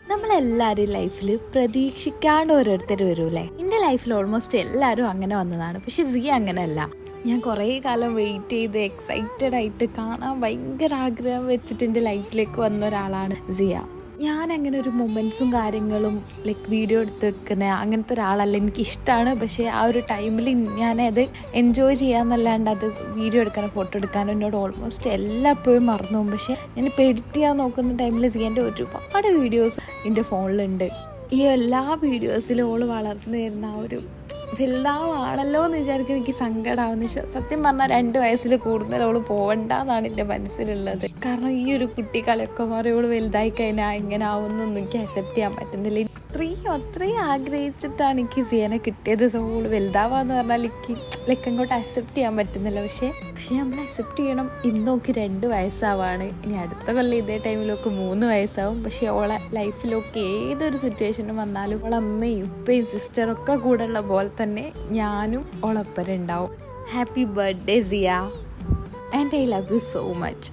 നമ്മളെല്ലാവരും ലൈഫിൽ പ്രതീക്ഷിക്കാണ്ട് ഓരോരുത്തർ വരൂല്ലേ. എൻ്റെ ലൈഫിൽ ഓൾമോസ്റ്റ് എല്ലാവരും അങ്ങനെ വന്നതാണ്. പക്ഷെ സിയ അങ്ങനെയല്ല. ഞാൻ കുറേ കാലം വെയിറ്റ് ചെയ്ത് എക്സൈറ്റഡ് ആയിട്ട് കാണാൻ ഭയങ്കര ആഗ്രഹം വെച്ചിട്ട് എൻ്റെ ലൈഫിലേക്ക് വന്ന ഒരാളാണ് സിയ. ഞാൻ അങ്ങനെ ഒരു മൊമെൻറ്റ്സും കാര്യങ്ങളും വീഡിയോ എടുത്ത് വെക്കുന്ന അങ്ങനത്തെ ഒരാളല്ല. എനിക്കിഷ്ടമാണ്, പക്ഷേ ആ ഒരു ടൈമിൽ ഞാനത് എൻജോയ് ചെയ്യാമെന്നല്ലാണ്ട് അത് വീഡിയോ എടുക്കാനോ ഫോട്ടോ എടുക്കാനോ എന്നോട് ഓൾമോസ്റ്റ് എല്ലായ്പ്പോഴും മറന്നു പോകും. പക്ഷേ ഞാനിപ്പോൾ എഡിറ്റ് ചെയ്യാൻ നോക്കുന്ന ടൈമിൽ സിയൻ്റെ ഒരുപാട് വീഡിയോസ് എൻ്റെ ഫോണിലുണ്ട്. ഈ എല്ലാ വീഡിയോസിലും ഓൾ വളർന്നു വരുന്ന ആ ഒരു വലുതാവാണല്ലോ എന്ന് വിചാരിക്കും. എനിക്ക് സങ്കടമാവുന്ന സത്യം പറഞ്ഞാൽ 2 വയസ്സിൽ കൂടുതൽ അവൾ പോവണ്ടെന്നാണ് എൻ്റെ മനസ്സിലുള്ളത്. കാരണം ഈ ഒരു കുട്ടികളെയൊക്കെ മാറി അവൾ വലുതായി കഴിഞ്ഞാൽ ഇങ്ങനെ ആവുന്നൊന്നും എനിക്ക് അക്സെപ്റ്റ് ചെയ്യാൻ പറ്റുന്നില്ല. അത്രയും ആഗ്രഹിച്ചിട്ടാണ് എനിക്ക് സിയനെ കിട്ടിയത്. സോ അവൾ വലുതാവാന്ന് പറഞ്ഞാൽ എനിക്ക് അങ്ങോട്ട് അക്സെപ്റ്റ് ചെയ്യാൻ പറ്റുന്നില്ല. പക്ഷേ നമ്മൾ അക്സെപ്റ്റ് ചെയ്യണം. ഇന്നോക്ക് 2 വയസ്സാവാണ്. ഇനി അടുത്ത കൊല്ലം ഇതേ ടൈമിലൊക്കെ 3 വയസ്സാവും. പക്ഷേ ഓളെ ലൈഫിലൊക്കെ ഏതൊരു സിറ്റുവേഷനും വന്നാലും ഓളെ അമ്മയും ഉപ്പയും സിസ്റ്ററൊക്കെ കൂടെ ഉള്ള പോലെ തന്നെ ഞാനും ഓളൊപ്പരം ഉണ്ടാവും. Happy birthday Siya, and I love you so much.